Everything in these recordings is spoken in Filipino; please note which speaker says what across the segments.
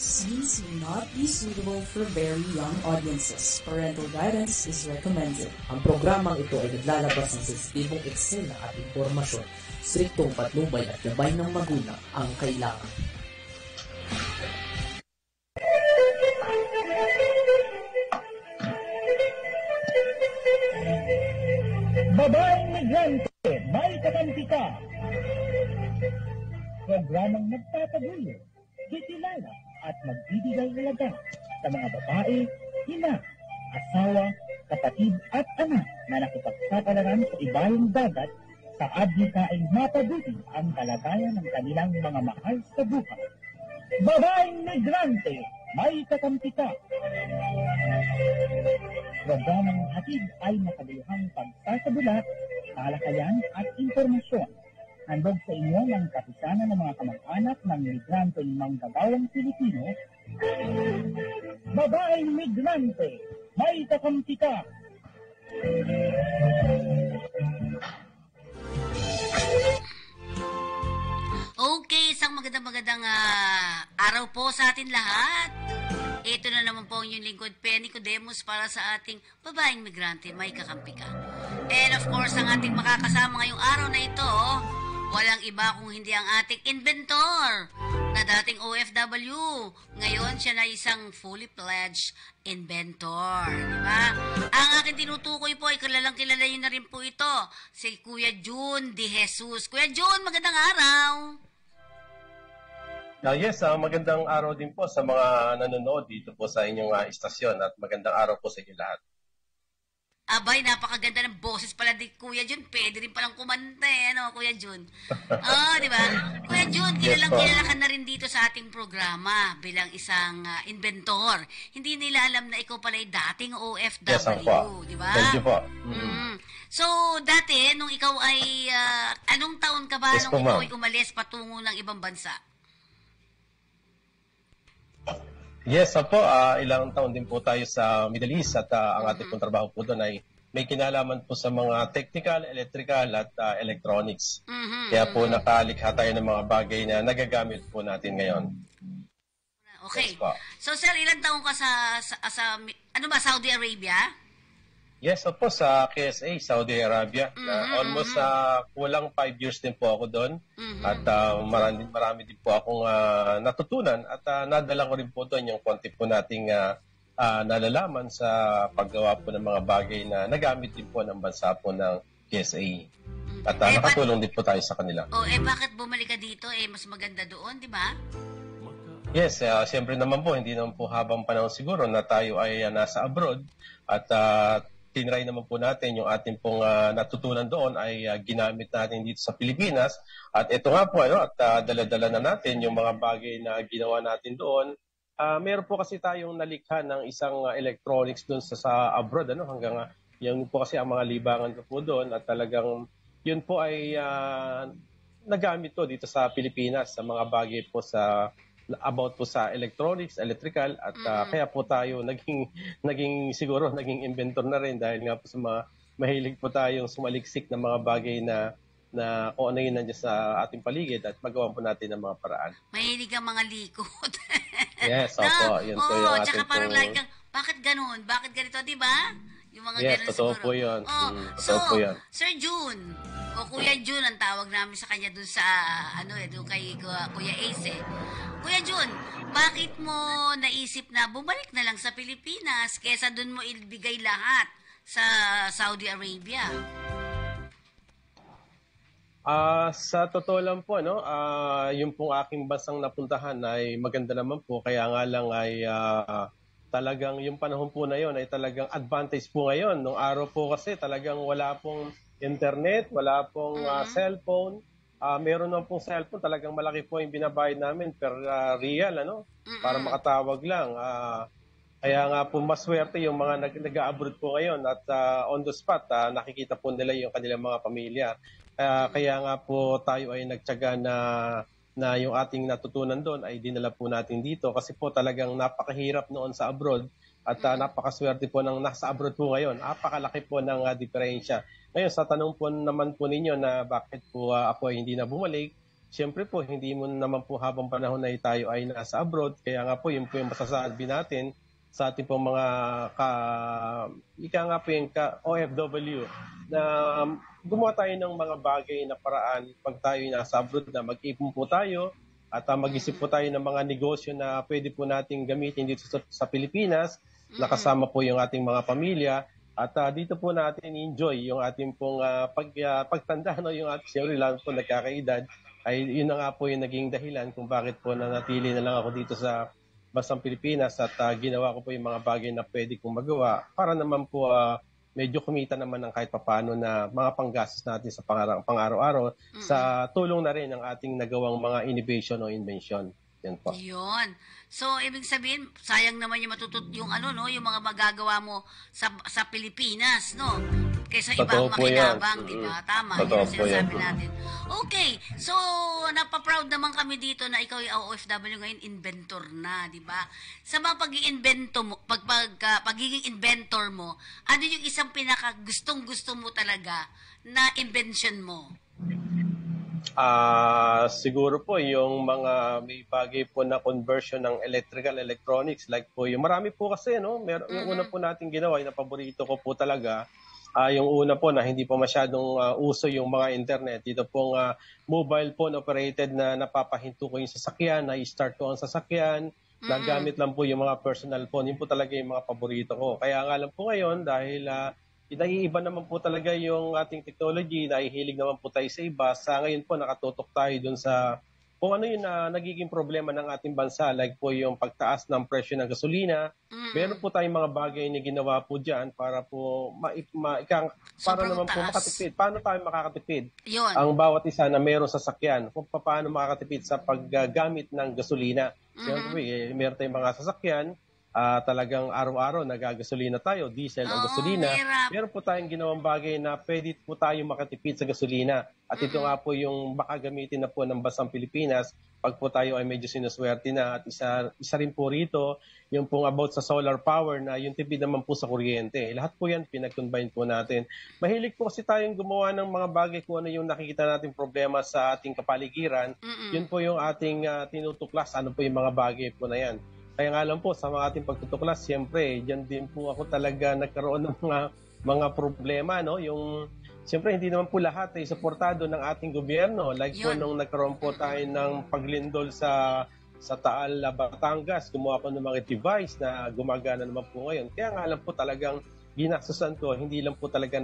Speaker 1: Scenes may not be suitable for very young audiences. Parental guidance is recommended.
Speaker 2: Ang programang ito ay naglalabas ng sensitibong eksena at impormasyon. Striktong patnubay at gabay ng magulang ang kailangan.
Speaker 3: Babaeng migrante, may kakampi ka. Programang nagtatagulo, kikilala at magbibigay halaga sa mga babae, ina, asawa, kapatid at anak na nakipagsapalaran sa ibayong dagat sa adhikaing mapabuti ang kalagayan ng kanilang mga mahal sa buhay. Babaeng migrante, may kakampi ka. Programang hatid ay makabuluhang pagsasabula, talakayan at impormasyon. Handog sa inyo ng kapisanan ng mga kamag-anak ng migranteng manggagawang Pilipino. Babaeng migrante, may kakampi ka.
Speaker 4: Okay, isang magandang araw po sa atin lahat. Ito na naman po ang inyong lingkod, Penny Codemos, para sa ating babaeng migrante, may kakampi ka. And of course, ang ating makakasama ngayong araw na ito, walang iba kung hindi ang ating inventor na dating OFW. Ngayon, siya na isang fully pledged inventor. Diba? Ang aking tinutukoy po ay kilalang-kilala yun na rin po ito, si Kuya June De Jesus. Kuya June, magandang araw!
Speaker 5: Yes, magandang araw din po sa mga nanonood dito po sa inyong istasyon at magandang araw po sa inyo lahat.
Speaker 4: Abay, napakaganda ng boses pala di Kuya Jun. Pwede rin palang kumanta ano, Kuya Jun? Di ba? Kuya Jun, kilala ka na rin dito sa ating programa bilang isang inventor. Hindi nila alam na ikaw pala ay dating OFW, di ba?
Speaker 5: Thank you po.
Speaker 4: So, dati, nung ikaw ay, anong taon ka ba nung ikaw ay umalis patungo ng ibang bansa?
Speaker 5: Yes, po. Ilang taon din po tayo sa Middle East at ang ating pong trabaho po doon ay may kinalaman po sa mga technical, electrical at electronics. Kaya po nakalikha tayo ng mga bagay na nagagamit po natin ngayon.
Speaker 4: Okay.
Speaker 5: Yes,
Speaker 4: so, sir, ilang taon ka sa Saudi Arabia?
Speaker 5: Yes, po, sa KSA, Saudi Arabia. Almost kulang 5 years din po ako doon. At marami din po akong natutunan at nadala ko rin po doon yung konti po nating nalalaman sa paggawa po ng mga bagay na nagamit din po ng bansa po ng KSA. At nakatulong din po tayo sa kanila.
Speaker 4: Bakit bumalik ka dito? Mas maganda doon, di ba?
Speaker 5: Yes, siyempre naman po, hindi naman po habang panahon siguro na tayo ay nasa abroad at tinry naman po natin yung ating pong natutunan doon ay ginamit natin dito sa Pilipinas. At ito nga po, at dala-dala na natin yung mga bagay na ginawa natin doon. Meron po kasi tayong nalikha ng isang electronics doon sa abroad. Hanggang yun po kasi ang mga libangan ko po doon. At talagang yun po ay nagamit to dito sa Pilipinas sa mga bagay po about po sa electronics, electrical at kaya po tayo naging inventor na rin dahil nga po sa mga mahilig po tayong sumaliksik ng mga bagay na kung ano yun nandiyan sa ating paligid at magawa po natin ng mga paraan.
Speaker 4: Mahilig ang mga likod.
Speaker 5: Yes, opo. Yun po yung ating
Speaker 4: tsaka parang like kang, bakit ganun? Bakit ganito, di ba? Yung mga
Speaker 5: yes,
Speaker 4: ganun
Speaker 5: totoo
Speaker 4: siguro.
Speaker 5: po yun.
Speaker 4: So,
Speaker 5: po yun.
Speaker 4: Sir June, o Kuya June ang tawag namin sa kanya dun sa, dun kay Kuya Ace. Kuya June, bakit mo naisip na bumalik na lang sa Pilipinas kesa dun mo ibigay lahat sa Saudi Arabia?
Speaker 5: Sa totoo lang po, yung pong aking bansang napuntahan ay maganda naman po. Kaya nga lang ay talagang yung panahon po na yon ay talagang advantage po ngayon. Nung araw po kasi talagang wala pong internet, wala pong cellphone. Meron naman pong cellphone, talagang malaki po yung binabayad namin per real, para makatawag lang. Kaya nga po maswerte yung mga nag-abroad po ngayon at on the spot, nakikita po nila yung kanilang mga pamilya. Kaya nga po tayo ay nagtiyaga na yung ating natutunan doon ay dinala po natin dito kasi po talagang napakahirap noon sa abroad at napakaswerte po ng nasa abroad po ngayon. Napakalaki po ng diferensya. Ngayon, sa tanong po naman po ninyo na bakit po ako ay hindi na bumalik, siyempre po, hindi mo naman po habang panahon na tayo ay nasa abroad, kaya nga po, yun po yung masasabi natin sa ating pong mga ika nga po yung OFW na gumawa tayo ng mga bagay na paraan pag tayo nasa abroad na mag-ipon po tayo at mag-isip po tayo ng mga negosyo na pwede po nating gamitin dito sa Pilipinas, nakasama po yung ating mga pamilya at dito po natin enjoy yung ating pong pagtanda, no? Yung ating siyempre lang po nagkakaedad ay yun na nga po yung naging dahilan kung bakit po nanatili na lang ako dito sa bansang Pilipinas at ginawa ko po yung mga bagay na pwede kong magawa para naman po medyo kumita naman ng kahit papano na mga panggastos natin sa pang-araw-araw sa tulong na rin ng ating nagawang mga innovation o invention. Yan po.
Speaker 4: Yun. So, ibig sabihin, sayang naman yung yung yung mga magagawa mo sa Pilipinas, no? Kaysa ibang
Speaker 5: Totoo po yan.
Speaker 4: makinabang, di ba? Tama, yun
Speaker 5: Totoo
Speaker 4: ang
Speaker 5: po
Speaker 4: sinasabi
Speaker 5: yan.
Speaker 4: natin. Okay, so, napaproud naman kami dito na ikaw yung OFW ngayon, inventor na, di ba? Sa mga pag-iinvento mo, pagiging inventor mo, ano yung isang pinaka-gustong-gusto mo talaga na invention mo?
Speaker 5: Siguro po yung mga may bagay po na conversion ng electrical electronics like po yung marami po kasi no yung una po natin ginawa yung paborito ko po talaga yung una po na hindi po masyadong uso yung mga internet dito pong mobile phone operated na napapahinto ko yung sasakyan na i-start ko ang sasakyan nagamit lang po yung mga personal phone yun po talaga yung mga paborito ko kaya nga lang po ngayon dahil naiiba naman po talaga yung ating technology, nahihilig naman po tayo sa iba. Sa ngayon po, nakatutok tayo dun sa kung ano yung nagiging problema ng ating bansa, like po yung pagtaas ng presyo ng gasolina. Meron po tayong mga bagay na ginawa po dyan para po para naman po makatipid. Paano tayo makakatipid?
Speaker 4: Yun.
Speaker 5: Ang bawat isa na meron sasakyan, kung paano makakatipid sa paggamit ng gasolina. Siyempre, meron tayong mga sasakyan, talagang araw-araw nagagasolina tayo, diesel o gasolina. Meron po tayong ginawang bagay na pwede po tayong makatipid sa gasolina. At ito nga po yung baka gamitin na po ng bansang Pilipinas pag po tayo ay medyo sinuswerte na. At isa rin po rito yung pong about sa solar power na yung tipid naman po sa kuryente. Lahat po yan pinag-combine po natin. Mahilig po kasi tayong gumawa ng mga bagay kung ano yung nakikita nating problema sa ating kapaligiran. Yun po yung ating tinutuklas. Ano po yung mga bagay po na yan. Kaya nga lang po, sa mga ating pagtutuklas, siyempre, dyan din po ako talaga nagkaroon ng mga problema, no? Yung, siyempre, hindi naman po lahat ay suportado ng ating gobyerno. Like po, nung nagkaroon po tayo ng paglindol sa Taal, Batangas, gumawa ko ng mga device na gumagana naman po ngayon. Kaya nga lang po talagang ginaksusan ko, hindi lang po talaga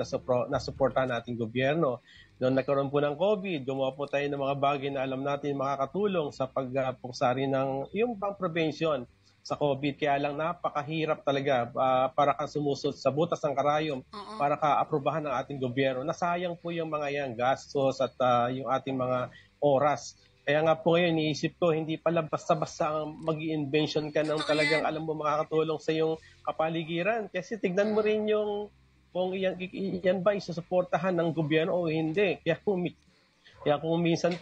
Speaker 5: nasuportahan nating gobyerno. Noong nagkaroon po ng COVID, gumawa po tayo ng mga bagay na alam natin makakatulong sa pagpuksari ng yung pang prevention sa COVID. Kaya lang napakahirap talaga para kang sumusot sa butas ng karayom para ka-aprobahan ng ating gobyerno. Nasayang po yung mga yan, gastos at yung ating mga oras. Kaya nga po ngayon, iniisip ko, hindi pala basta-basta ang mag-i-invention ka ng talagang alam mo makakatulong sa yung kapaligiran. Kasi tignan mo rin yung kung yan ba isusuportahan ng gobyerno o hindi. Kaya kung minsan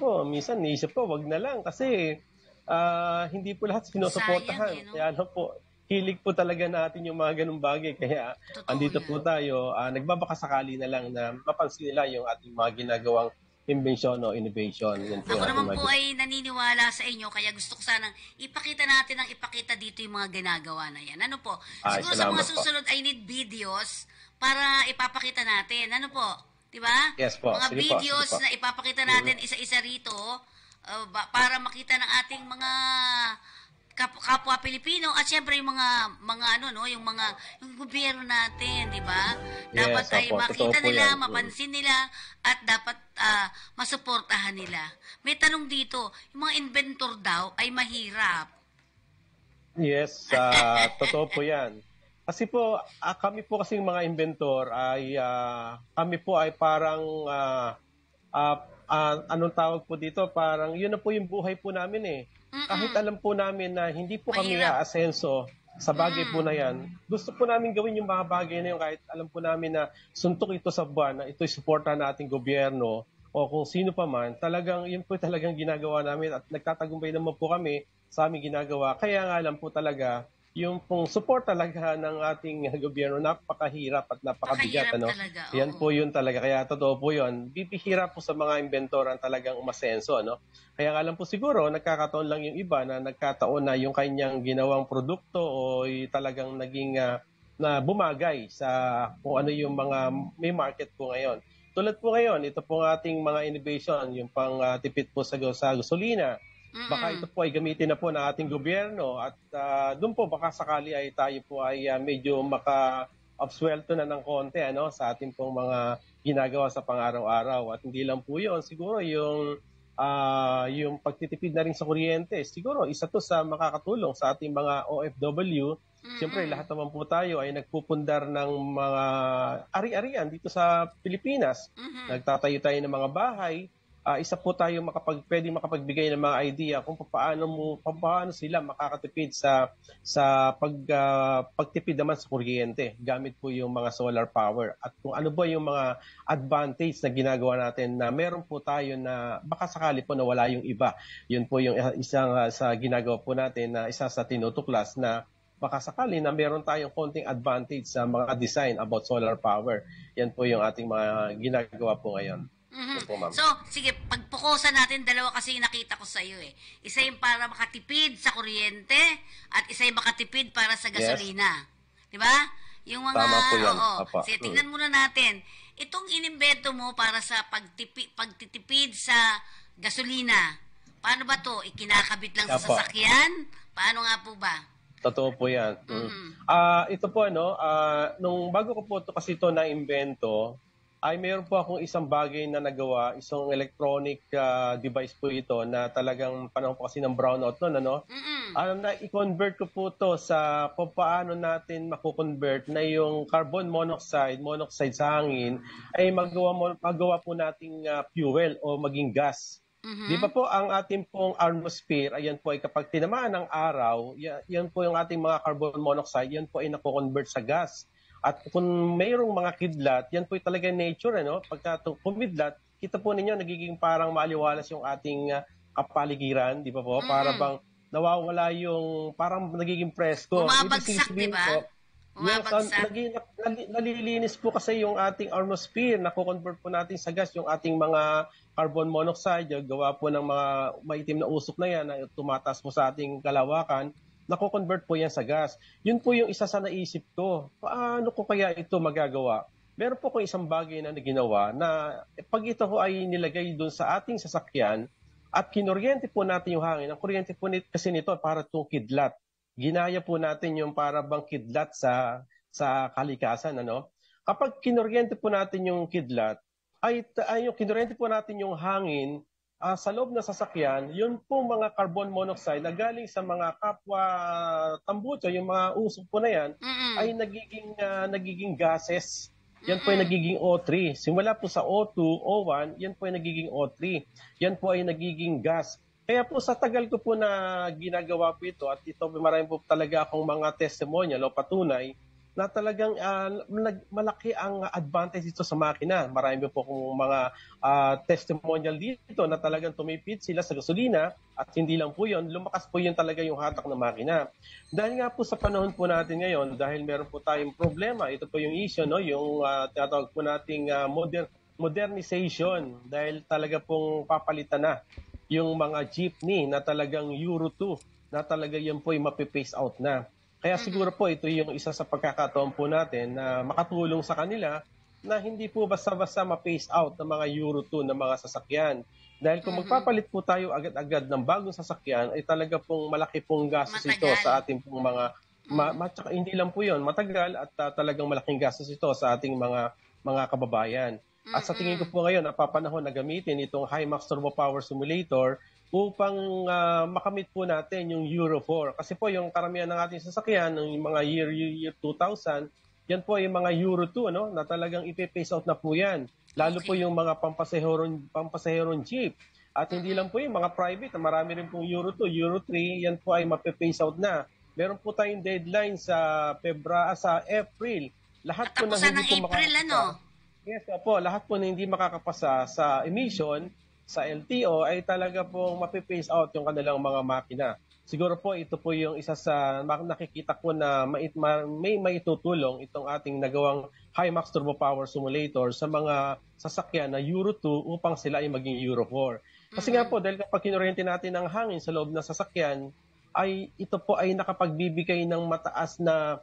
Speaker 5: niisip ko, wag na lang kasi hindi po lahat sinusuportahan. Kaya ano po, hilig po talaga natin yung mga ganung bagay. Kaya andito po tayo, nagbabakasakali na lang na mapansin nila yung ating mga ginagawang invention o innovation.
Speaker 4: Ako naman po ay naniniwala sa inyo, kaya gusto ko sanang ipakita dito yung mga ginagawa na yan. Ano po? Siguro sa mga susunod ay need videos para ipapakita natin. Ano po? Diba?
Speaker 5: Yes po.
Speaker 4: Mga videos na ipapakita natin isa-isa rito para makita ng ating mga kapwa Pilipino at syempre yung yung gobyerno natin, di ba? Dapat ay makita nila, mapansin nila at dapat masuportahan nila. May tanong dito, yung mga inventor daw ay mahirap.
Speaker 5: Yes, totoo po 'yan. Kasi po kami po kasing mga inventor ay kami po ay parang anong tawag po dito, parang yun na po yung buhay po namin eh. Kahit alam po namin na hindi po kami aasenso sa bagay po na yan, gusto po namin gawin yung mga bagay na yun kahit alam po namin na suntok ito sa buwan, na ito'y suporta ng ating gobyerno o kung sino pa man, talagang yun po talagang ginagawa namin at nagtatagumpay naman po kami sa aming ginagawa. Kaya nga lang po talaga, yung pong support talaga ng ating gobyerno, napakahirap at napakabigat.
Speaker 4: Pakahirap
Speaker 5: Ano?
Speaker 4: talaga.
Speaker 5: Yan
Speaker 4: Oo.
Speaker 5: po yun talaga. Kaya totoo po yun. Bibihira po sa mga inventor ang talagang umasenso. Ano? Kaya nga lang po siguro, nagkakataon lang yung iba na nagkataon na yung kanyang ginawang produkto o talagang naging na bumagay sa kung ano yung mga may market po ngayon. Tulad po ngayon, ito po ating mga innovation, yung pang tipid po sa gasolina. Baka ito po ay gamitin na po ng ating gobyerno at doon po baka sakali ay tayo po ay medyo maka-absuelto na ng konti sa ating pong mga ginagawa sa pang-araw-araw. At hindi lang po yun, siguro yung pagtitipid na rin sa kuryente, siguro isa to sa makakatulong sa ating mga OFW. Siyempre, lahat naman po tayo ay nagpupundar ng mga ari-arian dito sa Pilipinas. Nagtatayo tayo ng mga bahay. Isa po tayo pwedeng makapagbigay ng mga idea kung paano sila makakatipid sa pagtipid naman sa kuryente gamit po yung mga solar power at kung ano ba yung mga advantage na ginagawa natin na meron po tayo na baka sakali po na wala yung iba. Yun po yung isang sa ginagawa po natin na isa sa tinutuklas na baka sakali na meron tayong konting advantage sa mga design about solar power. Yan po yung ating mga ginagawa po ngayon. Po,
Speaker 4: So, sige, pagpukusan natin, dalawa kasi yung nakita ko sa iyo eh. Isa yung para makatipid sa kuryente at isa yung makatipid para sa gasolina. Di ba? Yung mga,
Speaker 5: Tama po yan.
Speaker 4: oo.
Speaker 5: Apa.
Speaker 4: Sige, tingnan muna natin. Itong inimbento mo para sa pagtitipid sa gasolina, paano ba to? Ikinakabit lang sa
Speaker 5: Apa.
Speaker 4: sasakyan? Paano nga po ba?
Speaker 5: Totoo po yan. Ito po, nung bago ko po kasi ito na-invento, ay mayroon po akong isang bagay na nagawa, isang electronic device po ito na talagang panahon po kasi ng brownout noon, na-i-convert ko po to sa kung paano natin makukonvert na yung carbon monoxide sa hangin, ay magawa po nating fuel o maging gas. Di ba po ang ating pong atmosphere, ayan po ay kapag tinamaan ng araw, yan po yung ating mga carbon monoxide, yan po ay nakukonvert sa gas. At kung mayroong mga kidlat, yan po talaga nature. Pagka kumidlat, kita po ninyo, nagiging parang maliwalas yung ating kapaligiran, di ba po? Para bang nawawala yung, parang nagiging presko.
Speaker 4: Bumabagsak, di ba? Bumabagsak.
Speaker 5: Nalilinis po kasi yung ating atmosphere, nakukonvert po natin sa gas yung ating mga carbon monoxide, yung gawa po ng mga maitim na usok na yan, na tumataas po sa ating kalawakan, nako-convert po yan sa gas. Yun po yung isa sa naisip ko. Paano ko kaya ito magagawa? Meron po ko isang bagay na ginawa na pag ito ho ay nilagay doon sa ating sasakyan at kinuryente po natin yung hangin. Ang kuryente po kasi nito para itong kidlat. Ginaya po natin yung para bang kidlat sa kalikasan. Kapag kinuryente po natin yung kidlat, yung kinuryente po natin yung hangin, sa loob ng sasakyan, yun po mga carbon monoxide na galing sa mga kapwa tambucho, yung mga usok po na yan, ay nagiging gases. Yan po ay nagiging O3. Simula po sa O2, O1, yan po ay nagiging O3. Yan po ay nagiging gas. Kaya po sa tagal ko po na ginagawa po ito, at ito marami po talaga akong mga testimonial o patunay, na talagang malaki ang advantage dito sa makina. Marami po kung mga testimonial dito na talagang tumipid sila sa gasolina at hindi lang po yun, lumakas po yun talaga yung hatak ng makina. Dahil nga po sa panahon po natin ngayon, dahil meron po tayong problema, ito po yung issue, yung tinatawag po nating modernization, dahil talaga pong papalitan na yung mga jeepney na talagang Euro 2, na talaga yan po yung mapipace out na. Kaya siguro po ito yung isa sa pagkakataon po natin na makatulong sa kanila na hindi po basta-basta ma-phase out ng mga Euro 2 na mga sasakyan. Dahil kung magpapalit po tayo agad-agad ng bagong sasakyan, ay talaga pong malaki pong gastos ito sa ating pong mga, hindi lang po yun, matagal at talagang malaking gastos ito sa ating mga kababayan. At sa tingin ko po ngayon, napapanahon na gamitin itong Himax Turbo Power Simulator upang makamit po natin yung Euro 4. Kasi po yung karamihan ng ating sasakyan, yung mga year 2000, yan po yung mga Euro 2, na talagang ipe-phase out na po yan. Lalo po yung mga pampasaherong jeep. At hindi lang po yung mga private, marami rin pong Euro 2, Euro 3, yan po ay mape-phase out na. Meron po tayong deadline sa April. Lahat po na hindi po makakapasa. Yes po, lahat po na hindi makakapasa sa emission, sa LTO, ay talaga pong mapipace out yung kanilang mga makina. siguro po ito po yung isa sa nakikita ko na may maitutulong itong ating nagawang Himax Turbo Power Simulator sa mga sasakyan na Euro 2 upang sila ay maging Euro 4. Kasi nga po, dahil kapag kinuryente natin ng hangin sa loob ng sasakyan, ay ito po ay nakapagbibigay ng mataas na,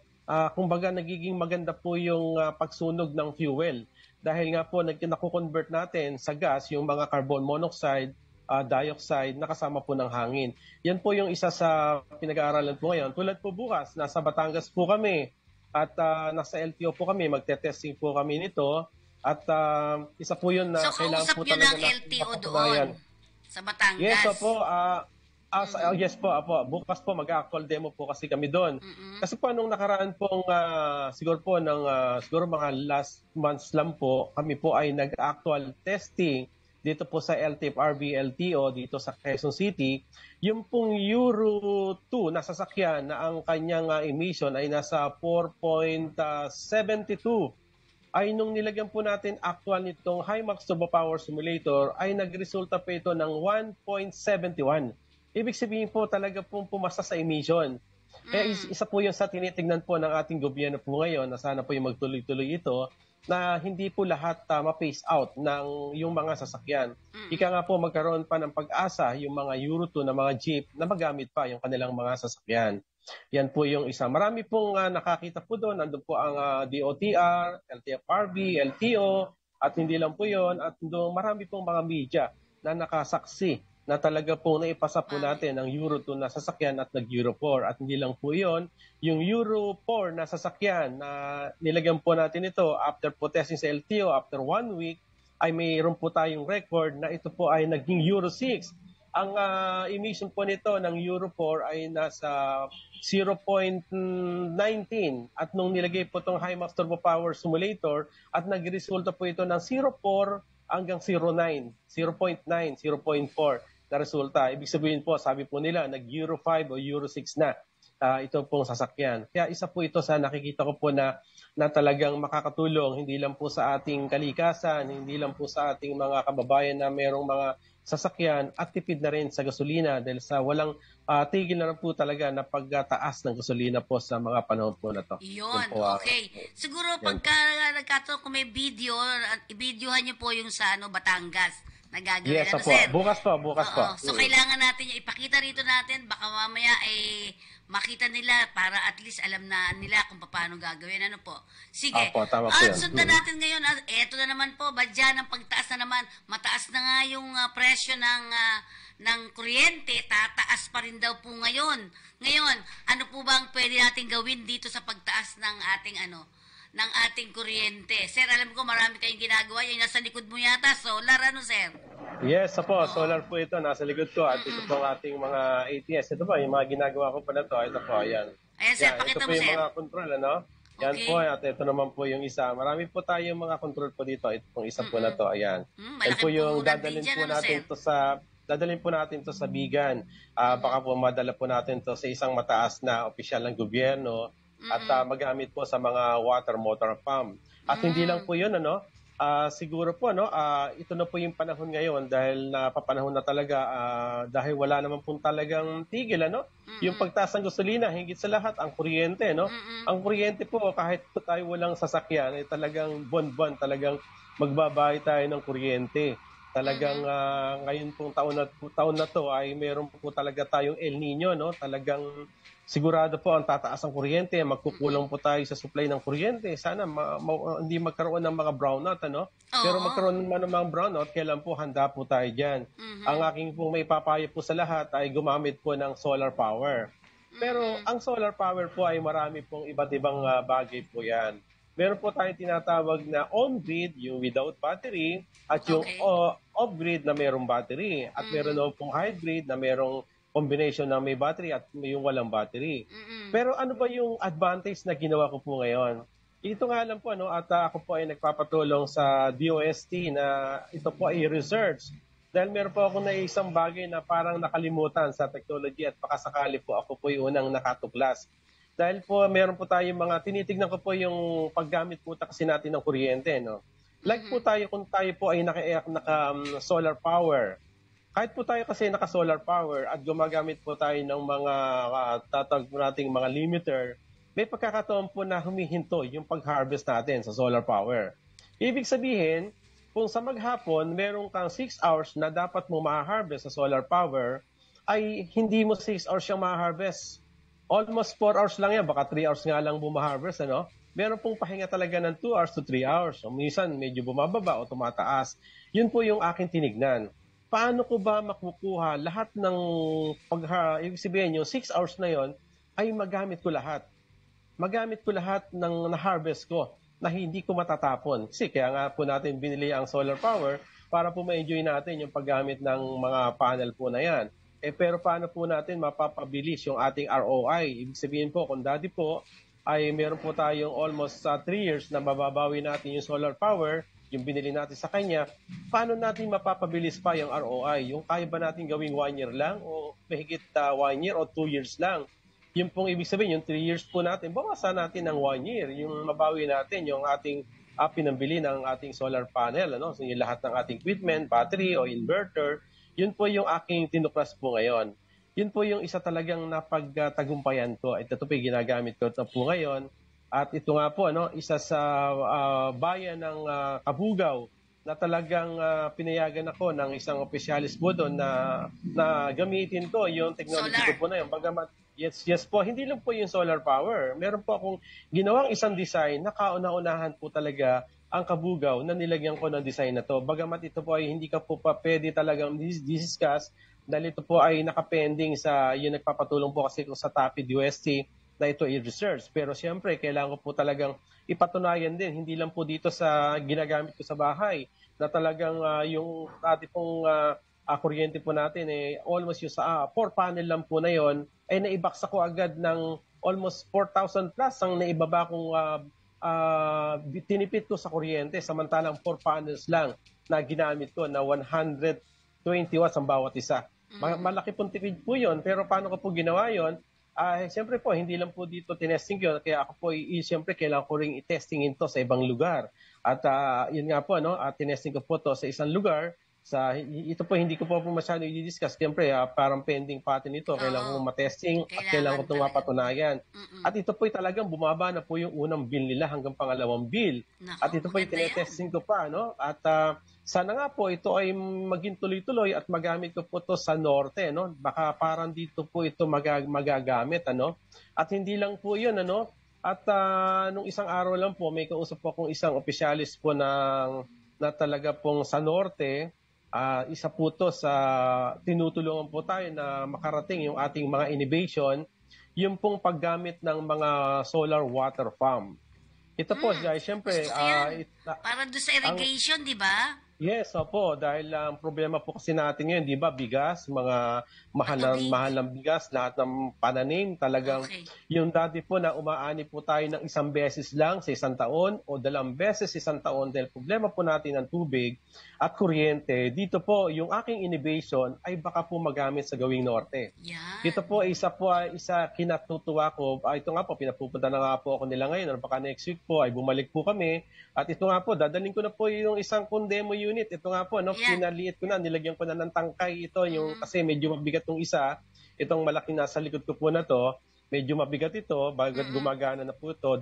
Speaker 5: kumbaga nagiging maganda po yung pagsunog ng fuel. Dahil nga po, nakukonvert natin sa gas yung mga carbon monoxide, dioxide na kasama po ng hangin. Yan po yung isa sa pinag-aaralan po ngayon. Tulad po bukas, nasa Batangas po kami at nasa LTO po kami, magte-testing po kami nito. At isa po yun na
Speaker 4: so,
Speaker 5: kailangan po
Speaker 4: talaga
Speaker 5: talaga
Speaker 4: ng LTO doon sa Batangas?
Speaker 5: Yes, po. Yes po, bukas po mag-actual demo po kasi kami doon. Kasi po nung nakaraan pong siguro po siguro mga last months lang po, kami po ay nag-actual testing dito po sa LTFRB LTO dito sa Quezon City. Yung pong Euro 2 na sasakyan na ang kanyang emission ay nasa 4.72 ay nung nilagyan po natin actual nitong Himax Turbo Power Simulator ay nagresulta po ito ng 1.71. Ibig sabihin po talaga pong pumasa sa emission. Kaya isa po yun sa tinitingnan po ng ating gobyerno po ngayon na sana po yung magtuloy-tuloy ito na hindi po lahat ma-phase out ng yung mga sasakyan. Ika nga po magkaroon pa ng pag-asa yung mga Euro 2 na mga jeep na magamit pa yung kanilang mga sasakyan. Yan po yung isa. Marami pong nakakita po doon. Nandun po ang DOTR, LTFRB, LTO, at hindi lang po yun. At doon marami pong mga media na nakasaksi na talaga po naipasa po natin ang Euro 2 na sasakyan at nag-Euro 4. At hindi lang po yun, yung Euro 4 na sasakyan na nilagyan po natin ito after po testing sa LTO, after 1 week, ay mayroon po tayong record na ito po ay naging Euro 6. Ang emission po nito ng Euro 4 ay nasa 0.19 at nung nilagay po itong Himax Turbo Power Simulator at nagresulta po ito ng 0.4 hanggang 0.9, 0.9, 0.4 na resulta. Ibig sabihin po, sabi po nila, nag-Euro 5 o Euro 6 na ito pong sasakyan. Kaya isa po ito sa nakikita ko po na talagang makakatulong, hindi lang po sa ating kalikasan, hindi lang po sa ating mga kababayan na mayroong mga sasakyan at tipid na rin sa gasolina dahil sa walang tigil na po talaga na pagtaas ng gasolina po sa mga panahon po na to.
Speaker 4: Yun, okay. Siguro pagka nagkataon kung may video, i-videohan niyo po yung sa Batangas na gagawin.
Speaker 5: Yes, po.
Speaker 4: Sir?
Speaker 5: Bukas po.
Speaker 4: So, kailangan natin yung ipakita rito natin. Baka mamaya makita nila para at least alam na nila kung paano gagawin. Ano po? Sige.
Speaker 5: Tama po yan.
Speaker 4: Sundan natin ngayon. Eto na naman po. Badyan ang pagtaas na naman. Mataas na nga yung presyo ng kuryente. Tataas pa rin daw po ngayon. Ngayon, ano po ba ang pwede natin gawin dito sa pagtaas ng ating kuryente? Sir, alam ko marami kayong ginagawa. Yung nasa likod mo yata, solar, sir?
Speaker 5: Yes, solar po ito. Nasa likod ko. At ito po ang ating mga ATS. Ito po, yung mga ginagawa ko pala ito. Ito po, ayan.
Speaker 4: Ayan, sir, pakita
Speaker 5: ito
Speaker 4: mo,
Speaker 5: po yung
Speaker 4: sir.
Speaker 5: mga control, ano? Yan
Speaker 4: Okay.
Speaker 5: po, at ito naman po yung isa. Marami po tayong mga control po dito. Ito pong isa po na to, ayan. Yan po yung dadalhin po natin to sa Bigan. Baka po madala po natin to sa isang mataas na opisyal ng gobyerno at magamit po sa mga water motor pump. At hindi lang po yun, siguro po, ito na po yung panahon ngayon dahil napapanahon na talaga dahil wala naman po talagang tigil, Yung pagtaas ng gasolina, higit sa lahat, ang kuryente, Ang kuryente po, kahit po tayo walang sasakyan, ay talagang buwan-buwan, talagang magbabayad tayo ng kuryente. Talagang ngayon pong taon na to ay meron po talaga tayong El Nino, Talagang sigurado po ang tataas ang kuryente, magkukulang po tayo sa supply ng kuryente. Sana hindi magkaroon ng mga brownout, Pero magkaroon naman ng mga brownout, kailan po handa po tayo diyan. Ang aking pong may papayo po sa lahat ay gumamit po ng solar power. Pero ang solar power po ay marami pong iba't ibang bagay po 'yan. Meron po tayong tinatawag na on-grid, yung without battery, at yung off-grid na mayroong battery. At meron na pong hybrid na mayroong combination na may battery at yung walang battery. Pero ano ba yung advantage na ginawa ko po ngayon? Ito nga lang po, at ako po ay nagpapatulong sa DOST na ito po ay research. Dahil meron po ako na isang bagay na parang nakalimutan sa technology at pakasakali po ako po yung unang nakatuklas. Dahil po meron po tayong tinitignan ko po yung paggamit po kasi natin ng kuryente, Like po tayo, kung tayo po ay naka solar power, Kahit po tayo kasi naka-solar power at gumagamit po tayo ng mga tatag nating mga limiter, may pagkakataon po na humihinto yung pag-harvest natin sa solar power. Ibig sabihin, kung sa maghapon, meron kang 6 hours na dapat mo ma-harvest sa solar power, ay hindi mo 6 hours siyang ma-harvest. Almost 4 hours lang yan, baka 3 hours nga lang ma-harvest, ano? Meron pong pahinga talaga ng 2 hours to 3 hours. O minsan, medyo bumababa o tumataas. Yun po yung aking tinignan. Paano ko ba makukuha lahat ng ibig sabihin yung 6 hours na yon ay magamit ko lahat. Magamit ko lahat ng na-harvest ko na hindi ko matatapon. Kasi kaya nga po natin binili ang solar power para po ma-enjoy natin yung paggamit ng mga panel po na yan. Pero paano po natin mapapabilis yung ating ROI? Ibig sabihin po, kung dati po ay meron po tayong almost 3 years na mababawi natin yung solar power, yung binili natin sa kanya, paano natin mapapabilis pa yung ROI? Yung kaya ba natin gawing 1 year lang o mahigit 1 year o 2 years lang? Yung pong ibig sabihin, yung 3 years po natin, bawasan natin ng 1 year. Yung mabawi natin yung ating pinambili ng ating solar panel, ano? So yung lahat ng ating equipment, battery o inverter, yun po yung aking tinuklas po ngayon. Yun po yung isa talagang napagtagumpayan ko. Ito po yung ginagamit ko na po ngayon. At ito nga po, isa sa bayan ng Kabugaw na talagang pinayagan ako ng isang opisyalis po doon na gamitin ko yung technology ko po na yun. Bagamat, yes po, hindi lang po yung solar power. Meron po akong ginawang isang design na kauna-unahan po talaga ang Kabugaw na nilagyan ko ng design na to. Bagamat ito po ay hindi ka po pa pwede talagang discuss dahil ito po ay nakapending sa yung nagpapatulong po kasi ko sa TAPID UST na ito i-research. Pero siyempre, kailangan ko po talagang ipatunayan din, hindi lang po dito sa ginagamit ko sa bahay, na talagang yung ating pong kuryente po natin, almost yung sa 4 panel lang po na yon ay naibaksa ko agad ng almost 4,000 plus ang naibaba kong tinipid ko sa kuryente, samantalang 4 panels lang na ginamit ko na 120 watts ang bawat isa. Malaki pong tipid po yun, pero paano ko po ginawa yun? Siyempre po, hindi lang po dito tinesting yun, kaya ako po, siyempre, kailangan ko rin i-testing ito sa ibang lugar. At yun nga po, tinesting ko po to sa isang lugar. Ito po, hindi ko po masyado i-discuss. Siyempre, parang pending patin ito. Kailangan ko matesting at kailangan ko itong mapatunayan. At ito po talagang bumaba na po yung unang bill nila hanggang pangalawang bill. At ito po yung tinetesting ko pa. At sana nga po ito ay maging tuloy-tuloy at magamit ko po ito sa norte. Baka parang dito po ito magagamit. At hindi lang po yun. At nung isang araw lang po, may kausap po akong isang opisyalis po na talaga pong sa norte. Isa po to sa tinutulungan po tayo na makarating yung ating mga innovation, yung pong paggamit ng mga solar water farm. Ito po, siyempre...
Speaker 4: para doon sa irrigation, di ba?
Speaker 5: Yes, opo. Dahil ang problema po kasi natin ngayon, di ba, bigas, mga mahal ng bigas, lahat ng pananim, talagang yung dati po na umaani po tayo ng 1 beses lang sa 1 taon o 2 beses sa 1 taon dahil problema po natin ng tubig at kuryente. Dito po, yung aking innovation ay baka po magamit sa Gawing Norte.
Speaker 4: Yeah.
Speaker 5: Dito po, isa kinatutuwa ko. Ito nga po, pinapupunta na nga po ako nila ngayon. Baka next week po ay bumalik po kami. At ito nga po, dadaling ko na po yung isang demo unit. Ito nga po, pinaliit ko na, nilagyan ko na ng tangkay ito. Kasi medyo mabigat yung isa. Itong malaking nasa likod ko po na to, medyo mabigat ito, bagat gumagana na po ito.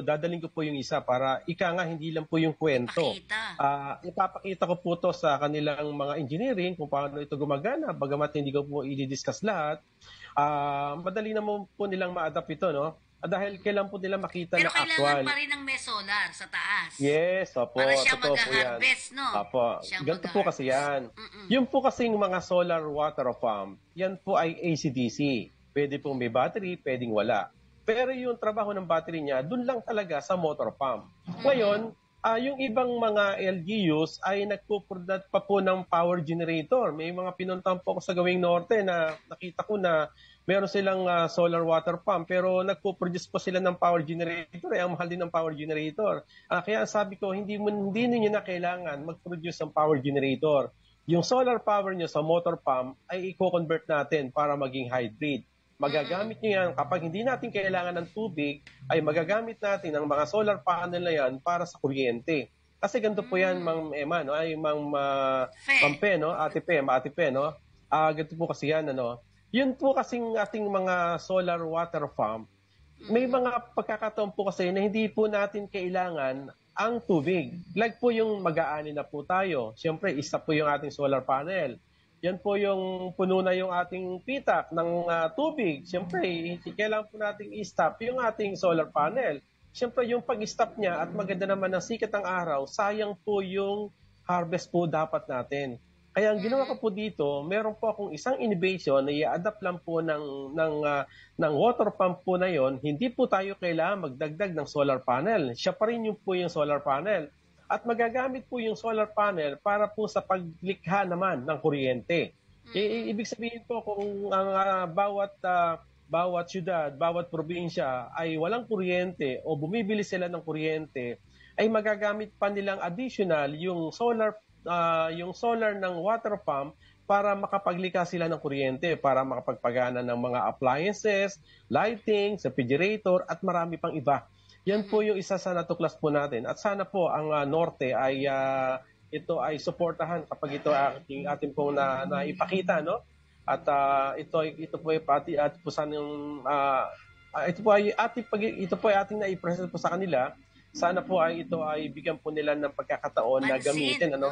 Speaker 5: Dadaling ko po yung isa para nga hindi lang po yung kwento. Ipapakita ko po to sa kanilang mga engineering kung paano ito gumagana. Bagamat hindi ko po i-discuss lahat. Madali naman po nilang ma-adapt ito, dahil kailan po nila makita
Speaker 4: pero
Speaker 5: na actual.
Speaker 4: Pero kailangan pa rin ng may solar sa taas.
Speaker 5: Yes, opo.
Speaker 4: Para siya
Speaker 5: totoo po yan.
Speaker 4: mag-harvest, no?
Speaker 5: Opo. Ganito po kasi yan. Yung po kasing mga solar water farm, yan po ay AC/DC. Pwede pong may battery, pwedeng wala. Pero yung trabaho ng battery niya, dun lang talaga sa motor pump. Ngayon, yung ibang mga LGUs ay nagpuproduce pa po ng power generator. May mga pinuntahan po ako sa Gawing Norte na nakita ko na meron silang solar water pump pero nagpo-produce po sila ng power generator. Ang mahal din ng power generator. Kaya sabi ko, hindi ninyo na kailangan mag-produce ng power generator. Yung solar power nyo sa motor pump ay i-convert natin para maging hybrid. Magagamit nyo yan kapag hindi natin kailangan ng tubig, ay magagamit natin ang mga solar panel na yan para sa kuryente. Kasi ganito po yan, Ma'am Emma, no? Ay,
Speaker 4: Fe.
Speaker 5: Ma'am Pe, no? Ate Pe, no? Ganito po kasi yan, ano? Yun po kasing ating mga solar water farm, may mga pagkakataon po kasi na hindi po natin kailangan ang tubig. Like po yung mag-aani na po tayo. Siyempre, isa po yung ating solar panel. Yan po yung puno na yung ating pitak ng tubig. Siyempre, kailangan po nating i-stop yung ating solar panel. Siyempre, yung pag-stop niya at maganda naman ng sikat ng araw, sayang po yung harvest po dapat natin. Kaya ang ginawa ko po dito, meron po akong isang innovation na i-adapt lang po ng water pump po na yon. Hindi po tayo kailangan magdagdag ng solar panel. Siya pa rin yung po yung solar panel. At magagamit po yung solar panel para po sa paglikha naman ng kuryente. Ibig sabihin po kung ang bawat syudad, bawat probinsya ay walang kuryente o bumibili sila ng kuryente, ay magagamit pa nilang additional yung solar ng water pump para makapaglikha sila ng kuryente, para makapagpagana ng mga appliances, lighting, refrigerator, at marami pang iba. Yan po yung isa sa natuklas po natin. At sana po ang Norte ay ito ay suportahan kapag ito ating pong naipakita, no? At ito po ay pati at po sana yung ito po ay ating naipresent po sa kanila. Sana po ay ito ay bigyan po nila ng pagkakataon na gamitin, ano?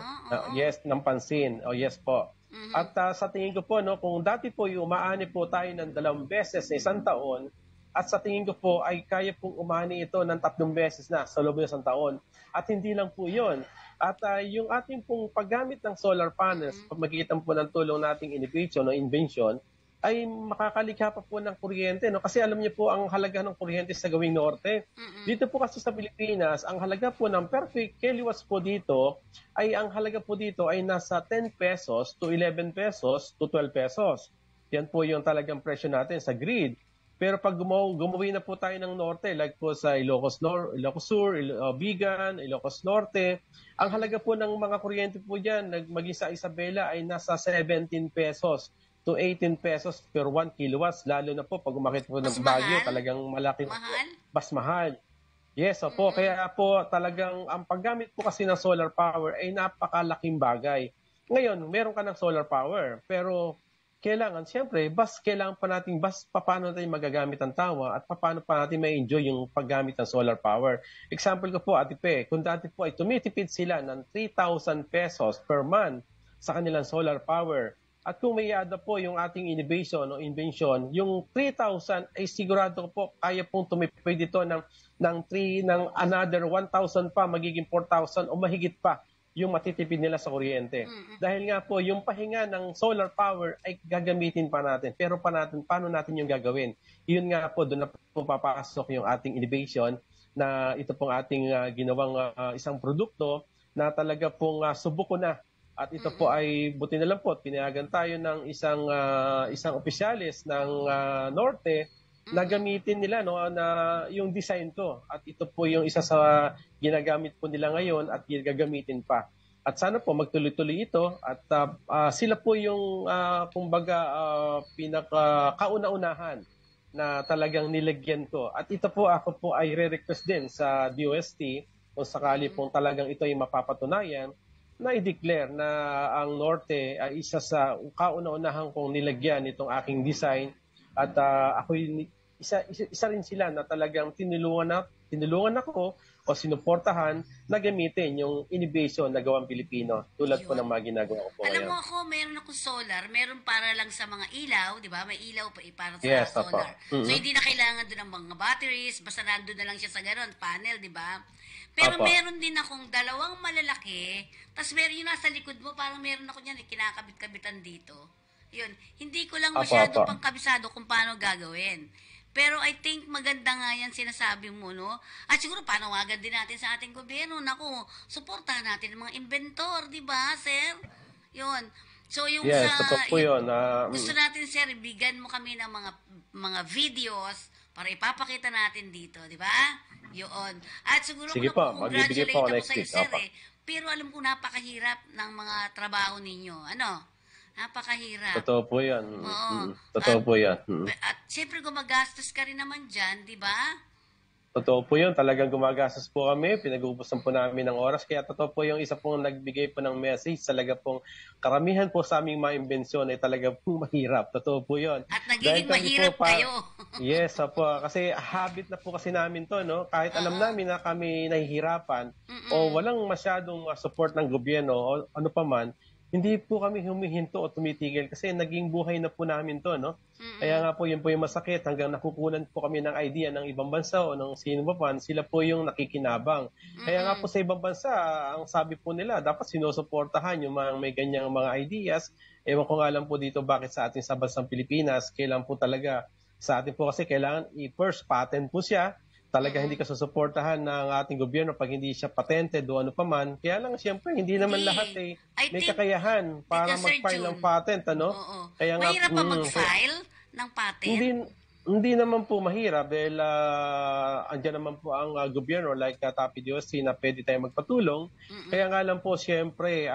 Speaker 5: Yes, ng pansin. Yes po. At sa tingin ko po, no, kung dati po yung umaani po tayo ng 2 beses sa isang taon, at sa tingin ko po ay kaya pong umani ito ng 3 beses na sa loob ng isang taon. At hindi lang po yun. At yung ating pong paggamit ng solar panels, magitan po ng tulong nating innovation o invention, ay makakalikha pa po ng kuryente. No? Kasi alam niyo po ang halaga ng kuryente sa gawing norte. Dito po kasi sa Pilipinas, ang halaga po ng perfect kilowatts po dito, ay ang halaga po dito ay nasa 10 pesos to 11 pesos to 12 pesos. Yan po yung talagang presyo natin sa grid. Pero pag gumawi na po tayo ng norte, like po sa Ilocos Sur, Bigan, Ilocos Norte, ang halaga po ng mga kuryente po dyan, maging sa Isabela, ay nasa 17 pesos to 18 pesos per 1 kilowatts. Lalo na po pag umakit po ng Baguio, talagang malaki. Mas mahal. Yes, opo. Kaya po talagang ang paggamit po kasi ng solar power ay napakalaking bagay. Ngayon, meron ka ng solar power, pero kailangan, siyempre, kailangan pa natin, paano natin magagamit ang tawa at paano pa natin ma-enjoy yung paggamit ng solar power. Example ko po, Ate Pe, kung dati po ay tumitipid sila ng 3,000 pesos per month sa kanilang solar power. At kung may i-add po yung ating innovation o invention, yung 3,000 ay sigurado po kaya pong tumipid dito ng another 1,000 pa, magiging 4,000 o mahigit pa yung matitipid nila sa kuryente. Dahil nga po, yung pahinga ng solar power ay gagamitin pa natin. Pero paano natin yung gagawin? Yun nga po, doon na po papasok yung ating innovation na ito pong ating ginawang isang produkto na talaga pong subuko na. At ito po ay, buti na lang po, pinayagan tayo ng isang opisyalis ng Norte na gamitin nila, no, na yung design ko. At ito po yung isa sa ginagamit po nila ngayon at gagamitin pa. At sana po magtuloy-tuloy ito at sila po yung pinaka-kauna-unahan na talagang nilagyan ko. At ito po ako po ay re-request din sa DOST kung sakali pong talagang ito ay mapapatunayan na i-declare na ang Norte ay isa sa kauna-unahan kong nilagyan itong aking design. At ako isa rin sila na talagang tinulungan ako o sinuportahan na gamitin yung innovation na gawang Pilipino tulad po ng mga ginagawa ko po ngayon.
Speaker 4: Alam mo ako, meron akong solar, meron para lang sa mga ilaw, di ba? May ilaw pa para sa solar. So hindi na kailangan doon ng mga batteries, basta nandun na lang siya sa gano'n, panel, di ba? Pero meron din akong 2 malalaki, tapos meron yung nasa likod mo, parang meron ako niyan, kinakabit-kabitan dito. Yun, hindi ko lang masyado pang kabisado kung paano gagawin. Pero I think maganda nga yan sinasabi mo, no? At siguro panawagan din natin sa ating gobyerno, naku, suportahan natin ang mga inventor, di ba, sir? Yun. So yung gusto natin, sir, bigyan mo kami ng mga videos para ipapakita natin dito, di ba? Yun. At siguro congratulate ako sa iyo, sir, pero alam ko napakahirap ng mga trabaho ninyo. Ano? Napakahirap.
Speaker 5: Totoo po yan.
Speaker 4: Oo.
Speaker 5: Totoo po yan.
Speaker 4: At siyempre gumagastos ka rin naman dyan, di ba?
Speaker 5: Totoo po yun. Talagang gumagastos po kami. Pinag-uubusan po namin ng oras. Kaya totoo po yung isa pong nagbigay po ng message. Talaga pong karamihan po sa aming mga imbensyon ay talaga pong mahirap. Totoo po yun.
Speaker 4: At nagiging mahirap kayo.
Speaker 5: Yes, po. Kasi habit na po kasi namin to, no? Kahit alam namin na kami nahihirapan o walang masyadong support ng gobyerno o ano pa man, hindi po kami humihinto o tumitigil kasi naging buhay na po namin to, no? Kaya nga po, yun po yung masakit hanggang nakukunan po kami ng idea ng ibang bansa o ng sino pa man, sila po yung nakikinabang. Kaya nga po sa ibang bansa, ang sabi po nila, dapat sinusuportahan yung mga may ganyang mga ideas. Ewan ko nga lang po dito bakit sa ating sa bansang Pilipinas, kailan po talaga, sa atin po kasi kailangan i-first patent po siya. Talaga hindi ka susuportahan ng ating gobyerno pag hindi siya patented o ano pa man. Kaya lang, siyempre, hindi naman lahat may kakayahan para mag-file ng patent, ano?
Speaker 4: Oo.
Speaker 5: Kaya nga,
Speaker 4: mahirap pa mag-file ng patent?
Speaker 5: Hindi naman po mahirap dahil andyan naman po ang gobyerno like Tapi DOST na pwede tayo magpatulong. Kaya nga lang po, siyempre,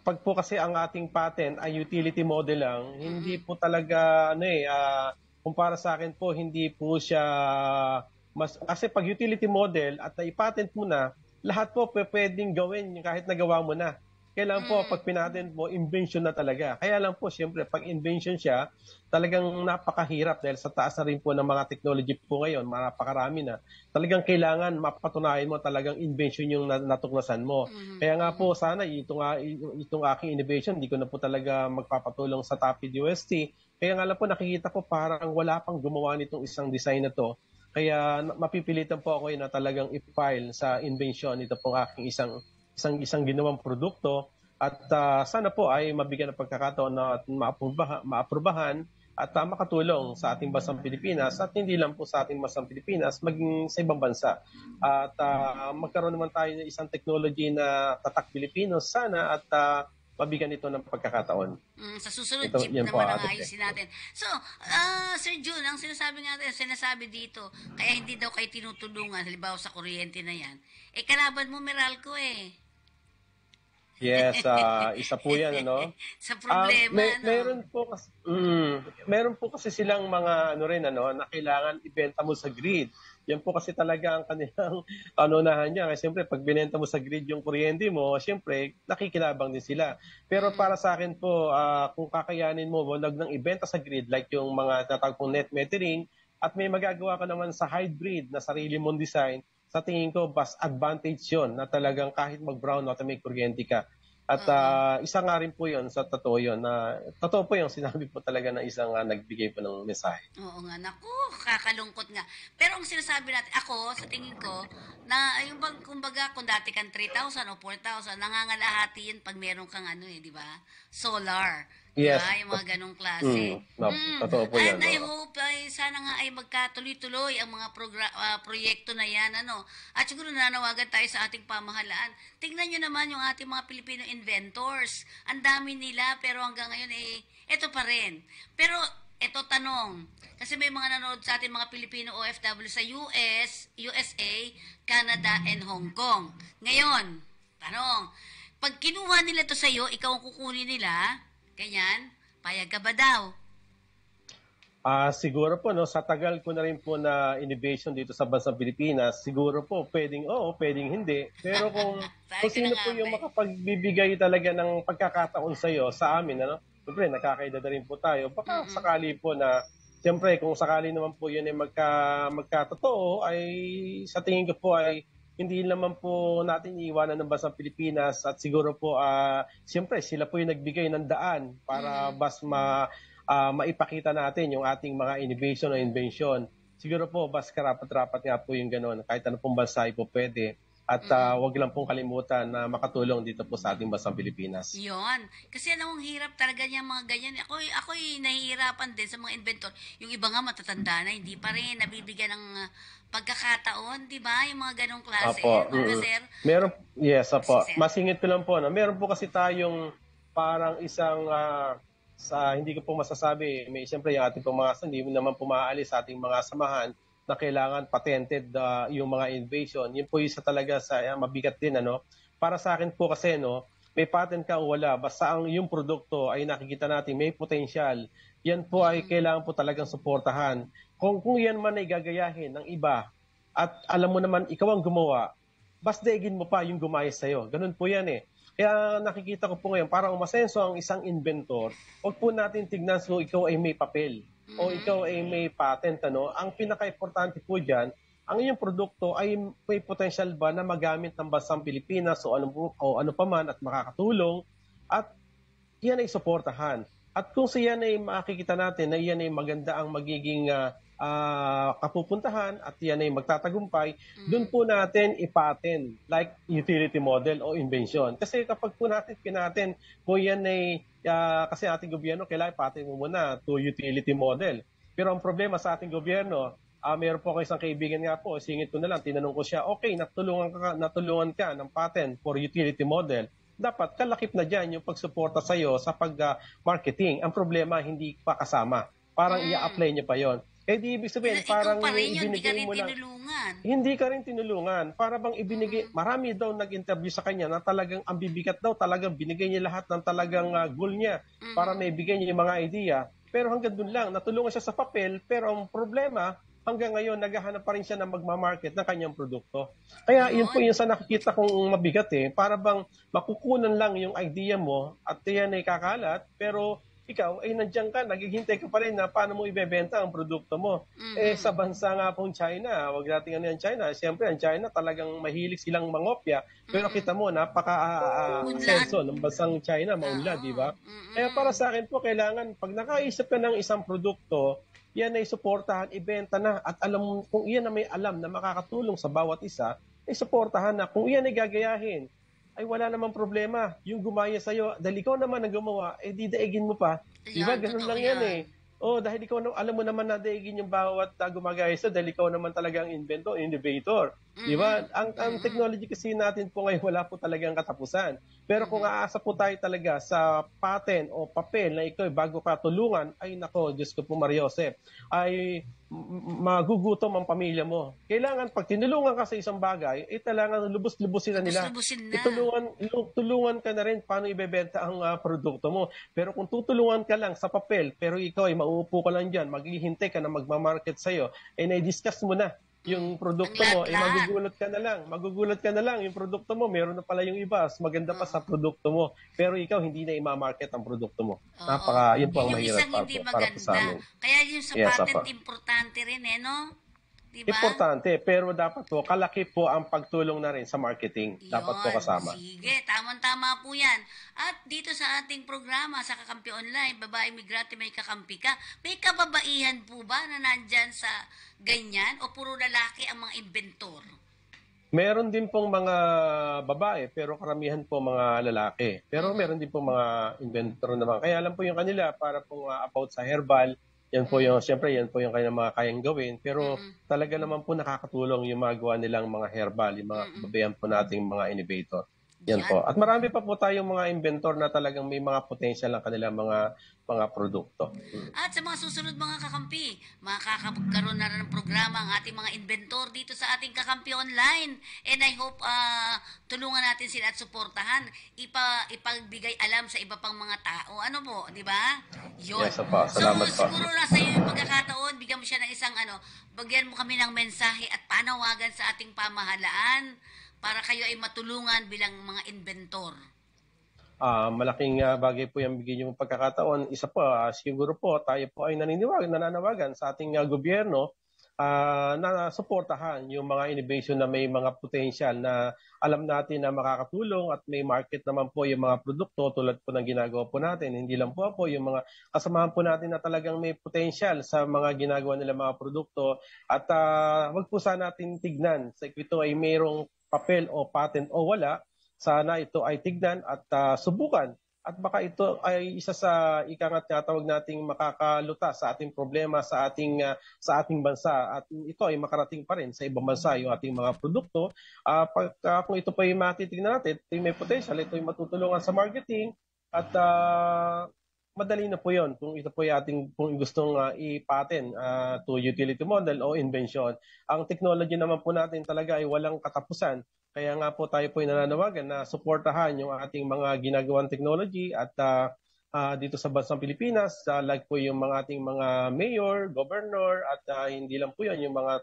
Speaker 5: pag po kasi ang ating patent ay utility model lang, hindi po talaga, kung para sa akin po, hindi po siya kasi pag utility model at naipatent mo na, lahat po pwedeng gawin kahit nagawa mo na. Kailangan po, pag pinatent mo, invention na talaga. Kaya lang po, siyempre, pag invention siya, talagang napakahirap dahil sa taas na rin po ng mga technology po ngayon, napakarami na. Talagang kailangan mapatunayan mo talagang invention yung natuklasan mo. Kaya nga po, sana itong aking innovation, hindi ko na po talaga magpapatulong sa Tapi DOST. Kaya nga lang po, nakikita ko parang wala pang gumawa nitong isang design na to. Kaya mapipilitan po ako na talagang i-file sa invention ito pong aking isang ginawang produkto at sana po ay mabigyan ng pagkakataon na at maaprubahan at makatulong sa ating bansang Pilipinas at hindi lang po sa ating bansang Pilipinas, maging sa ibang bansa. At magkaroon naman tayo ng isang technology na tatak Pilipino sana at mabigyan ito ng pagkakataon.
Speaker 4: Sa susunod,
Speaker 5: Ito,
Speaker 4: jeep naman
Speaker 5: po,
Speaker 4: ang ayusin natin. So, Sir Jun, ang sinasabi dito, kaya hindi daw kayo tinutulungan, halimbawa sa kuryente na yan, kalaban mo Meralco eh.
Speaker 5: Yes, isa po yan, ano?
Speaker 4: Sa problema,
Speaker 5: meron po kasi silang mga na kailangan ibenta mo sa grid. Yan po kasi talaga ang kanilang anunahan niya. Kasi siyempre, pag binenta mo sa grid yung kuryente mo, siyempre, nakikilabang din sila. Pero para sa akin po, kung kakayanin mo, wag nang ibenta sa grid, like yung mga tatawag pong net metering, at may magagawa ka naman sa hybrid na sarili mong design, sa tingin ko, mas advantage yun na talagang kahit mag-brown out may kuryente ka. At isa nga rin po yun sa totoo yun. Totoo po yung sinabi po talaga ng isang nagbigay po ng mensahe.
Speaker 4: Oo nga, naku, kakalungkot nga. Pero ang sinasabi natin, ako, sa tingin ko, na yung bang, kumbaga, kung dati kang 3,000 o 4,000, nangangalahati yun pag meron kang di ba? Solar.
Speaker 5: Yes.
Speaker 4: Diba? Yung mga ganong klase.
Speaker 5: Totoo po yan.
Speaker 4: And I hope sana nga ay magkatuloy-tuloy ang mga proyekto na yan. At siguro nanawagan tayo sa ating pamahalaan. Tingnan nyo naman yung ating mga Filipino inventors. Ang dami nila pero hanggang ngayon ito pa rin. Pero ito tanong, kasi may mga nanonood sa ating mga Filipino OFW sa USA, Canada, and Hong Kong. Ngayon, tanong, pag kinuha nila to sa'yo, ikaw ang kukunin nila, ganyan, payag ka ba daw?
Speaker 5: Siguro po, sa tagal ko na rin po na innovation dito sa bansang Pilipinas, siguro po, pwedeng pwedeng hindi. Pero kung sino po yung makapagbibigay talaga ng pagkakataon sa amin, siyempre, nakakaedad rin po tayo. Baka sakali po na, siyempre, kung sakali naman po yun ay magkatotoo, ay sa tingin ko po ay hindi naman po natin iiwanan ng bansang Pilipinas at siguro po, siyempre, sila po yung nagbigay ng daan para maipakita natin yung ating mga innovation o invention. Siguro po, bas karapat-rapat nga po yung gano'n. Kahit ano pong bansa po pwede. At wag lang pong kalimutan na makatulong dito po sa ating bansang Pilipinas.
Speaker 4: Yun. Kasi ang hirap talaga niya mga ganyan. Ako'y nahihirapan din sa mga inventor. Yung iba nga matatanda na, hindi pa rin nabibigyan ng pagkakataon, di ba? Yung mga ganong klase.
Speaker 5: Apo.
Speaker 4: Sir?
Speaker 5: Meron, yes, apo.
Speaker 4: Sir.
Speaker 5: Masingit ko lang po. Meron po kasi tayong parang isang hindi ko po masasabi. Siyempre, yung ating mga hindi naman pumaalis sa ating mga samahan na kailangan patented yung mga innovation. Yun po isa talaga sa mabigat din. Para sa akin po kasi, may patent ka o wala, basta yung produkto ay nakikita natin may potensyal, yan po ay kailangan po talagang suportahan. Kung yan man ay gagayahin ng iba, at alam mo naman ikaw ang gumawa, basdegin mo pa yung gumaya sa'yo. Ganun po yan eh. Kaya nakikita ko po ngayon, para umasenso ang isang inventor, huwag po natin tignan so ikaw ay may papel o ikaw ay may patent. Ang pinaka-importante po dyan, ang iyong produkto ay may potential ba na magamit ng bansang Pilipinas o ano pa man at makakatulong at yan ay suportahan. At kung siyan ay makikita natin na yan ay maganda ang magiging kapupuntahan at yan ay magtatagumpay, doon po natin ipaten like utility model o invention. Kasi kapag po natin pinaten, kung yan ay, kasi ating gobyerno, kailangan ipaten mo muna to utility model. Pero ang problema sa ating gobyerno, meron po ako isang kaibigan nga po, singit ko na lang, tinanong ko siya, okay, natulungan ka ng patent for utility model. Dapat kalakip na dyan yung pagsuporta sa iyo sa pag-marketing. Ang problema, hindi pa kasama. Parang i-apply niya pa yon. Eh di ibig sabihin, parang ibinigay mo lang. Hindi ka rin tinulungan. Para bang ibinigay, marami daw nag-interview sa kanya na talagang ang bibigat daw, talagang binigay niya lahat ng talagang goal niya para maibigay niya yung mga idea. Pero hanggang dun lang, natulungan siya sa papel, pero ang problema, hanggang ngayon, naghahanap pa rin siya ng magmamarket ng kanyang produkto. Kaya yun po yung sa nakikita kong mabigat eh. Para bang makukunan lang yung idea mo at yan ay kakalat, pero ikaw ay nandiyan ka, naghihintay ka pa rin na paano mo ibebenta ang produkto mo. Eh sa bansa nga pong China, wag natin ano yan China, siyempre ang China talagang mahilig silang mangopya, pero kita mo, napaka-senso ng bansang China, maunlad, di ba? Kaya para sa akin po, kailangan, pag nakaisip ka ng isang produkto, yan ay suportahan, ibenta na, at alam kung iyan na may alam na makakatulong sa bawat isa, ay suportahan na. Kung iyan ay gagayahin, ay wala namang problema. Yung gumaya sa'yo, dahil ikaw naman ang gumawa, eh di daigin mo pa. Diba? Ganun lang yan eh. Dahil ikaw, alam mo naman na daigin yung bawat gumagaya sa'yo, dahil ikaw naman talaga ang innovator. Diba? Ang technology kasi natin po ngayon, wala po talagang katapusan. Pero kung aasa po tayo talaga sa patent o papel na ikaw bago ka tulungan, ay nako, Diyos ko po Maria Jose, ay magugutom ang pamilya mo. Kailangan pag tinulungan ka sa isang bagay, talagang lubos-lubusin na nila. Tulungan ka na rin paano ibebenta ang produkto mo. Pero kung tutulungan ka lang sa papel, pero ikaw ay mauupo ka lang dyan, maghihintay ka na magmamarket sa'yo, na-discuss mo na yung produkto mo, magugulat ka na lang yung produkto mo, meron na pala yung iba, maganda pa sa produkto mo, pero ikaw hindi na i-market ang produkto mo. Yun po ang mahirap para sa amin.
Speaker 4: Kaya yung sa patent, importante rin no? Diba?
Speaker 5: Importante, pero dapat po, kalaki po ang pagtulong na rin sa marketing. Dapat po kasama.
Speaker 4: Sige, tamang-tama po yan. At dito sa ating programa, sa Kakampi Online, Babae Migrante May Kakampi Ka, may kababaihan po ba na nandyan sa ganyan? O puro lalaki ang mga inventor?
Speaker 5: Meron din pong mga babae, pero karamihan po mga lalaki. Pero meron din pong mga inventor naman. Kaya alam po yung kanila, para pong about sa herbal, yan po yung, siyempre, yan po yung kanyang mga kayang gawin. Pero talaga naman po nakakatulong yung magawa nilang mga herbal, yung mga kababayan po nating mga innovator. Yan po. At marami pa po tayong mga inventor na talagang may mga potential ng kanilang mga produkto.
Speaker 4: At sa mga susunod mga kakampi, makakakaroon na rin ng programa ang ating mga inventor dito sa ating Kakampi Online. And I hope tulungan natin sila at suportahan, ipagbigay alam sa iba pang mga tao. Ano po, di ba? Yun.
Speaker 5: Yes, po. Salamat po.
Speaker 4: Siguro na sa iyo yung pagkakataon, bigyan mo siya ng isang bagyan mo kami ng mensahe at panawagan sa ating pamahalaan para kayo ay matulungan bilang mga inventor.
Speaker 5: Malaking bagay po yung bigyan yung pagkakataon. Isa po, siguro po tayo po ay nananawagan sa ating gobyerno na suportahan yung mga innovation na may mga potential na alam natin na makakatulong at may market naman po yung mga produkto tulad po ng ginagawa po natin. Hindi lang po yung mga kasamahan po natin na talagang may potential sa mga ginagawa nila mga produkto at wag po sana natin tignan sa ito ay mayroong papel o patent o wala. Sana ito ay tignan at subukan. At baka ito ay isa sa ikangat na tawag nating makakalutas sa ating problema sa ating bansa. At ito ay makarating pa rin sa ibang bansa yung ating mga produkto. Kung ito pa ay matitignan natin, ito may potential, ito ay matutulungan sa marketing at madali na po yun kung ito po ay ating kung gustong i-patent to utility model o invention. Ang technology naman po natin talaga ay walang katapusan. Kaya nga po tayo po ay nananawagan na suportahan yung ating mga ginagawang technology at dito sa bansang Pilipinas, like po yung mga ating mga mayor, governor, at hindi lang po yun, yung mga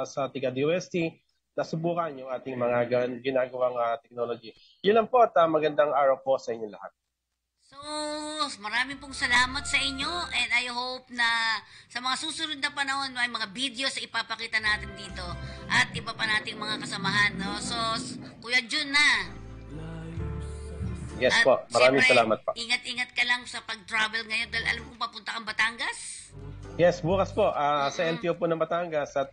Speaker 5: sa tiga-DOST, nasubukan yung ating mga ginagawang technology. Yun lang po at magandang araw po sa inyo lahat.
Speaker 4: So, maraming pong salamat sa inyo and I hope na sa mga susunod na panahon may mga videos na ipapakita natin dito at iba pa nating mga kasamahan, no? So, Kuya Jun na.
Speaker 5: Yes
Speaker 4: At
Speaker 5: po, maraming
Speaker 4: syempre,
Speaker 5: salamat po.
Speaker 4: Ingat-ingat ka lang sa pag-travel ngayon dahil alam kong papunta kang Batangas.
Speaker 5: Yes, bukas po sa LTO po ng Batangas at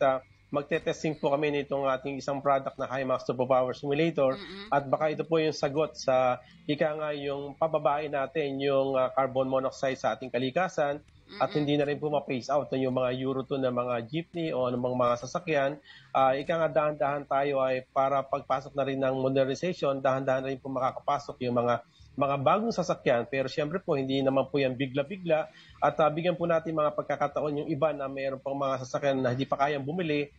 Speaker 5: magte-testing po kami nitong ating isang product na HiMax Turbo Power Simulator at baka ito po yung sagot sa ika nga yung pababain natin yung carbon monoxide sa ating kalikasan at hindi na rin po ma-phase out yung mga Euro 2 na mga jeepney o anumang mga sasakyan. Ika nga dahan-dahan tayo ay para pagpasok na rin ng modernization, dahan-dahan rin po makakapasok yung mga bagong sasakyan pero syempre po hindi naman po yan bigla-bigla at bigyan po natin mga pagkakataon yung iba na mayroon pang mga sasakyan na hindi pa kayang bumili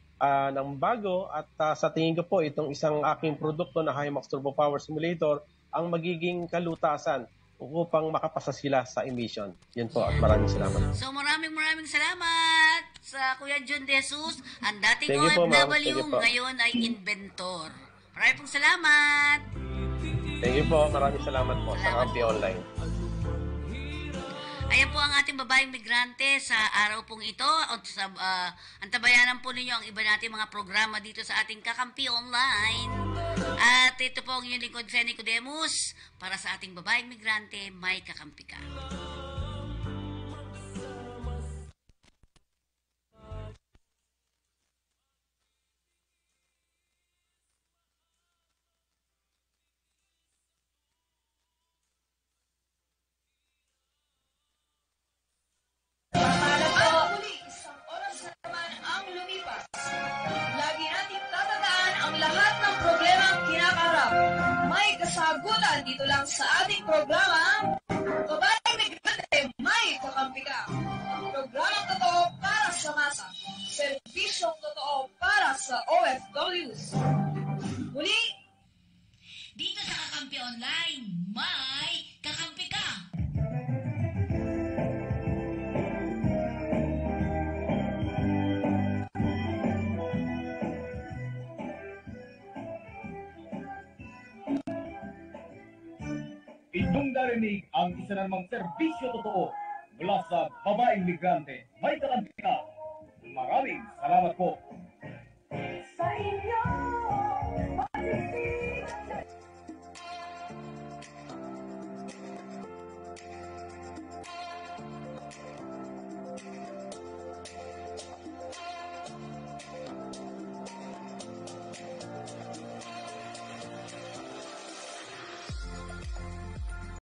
Speaker 5: ng bago at sa tingin ko po itong isang aking produkto na HiMax Turbo Power Simulator ang magiging kalutasan upang makapasa sila sa emission. Yan po at maraming salamat.
Speaker 4: So maraming salamat sa Kuya Jun De Jesus, ang dating
Speaker 5: Thank you po, ma'am.
Speaker 4: OFW,
Speaker 5: Thank you po.
Speaker 4: ngayon ay inventor. Maraming pong salamat.
Speaker 5: Thank you po. Maraming salamat po sa Kampi Online.
Speaker 4: Ayan po ang ating babaeng migrante sa araw pong ito. Antabayanan po ninyo ang iba nating mga programa dito sa ating Kakampi Online. At ito po ang inyong lingkod, Fenny Codemus, para sa ating babaeng migrante, may kakampi ka.
Speaker 6: Muli, isang oras na naman ang lumipas. Lagi nating tatandaan ang lahat ng problema ang kinakaharap. May kasagutan dito lang sa ating programa, Babaeng Migrante, may kakampi ka. Programang totoo para sa masa. Serbisyong totoo para sa OFWs. Muli,
Speaker 4: Dito sa Kakampi Online, may kakampi ka.
Speaker 3: Inyong narinig ang isa na namang serbisyo totoo mula sa babaeng migrante. May kakampi ka. Maraming salamat po.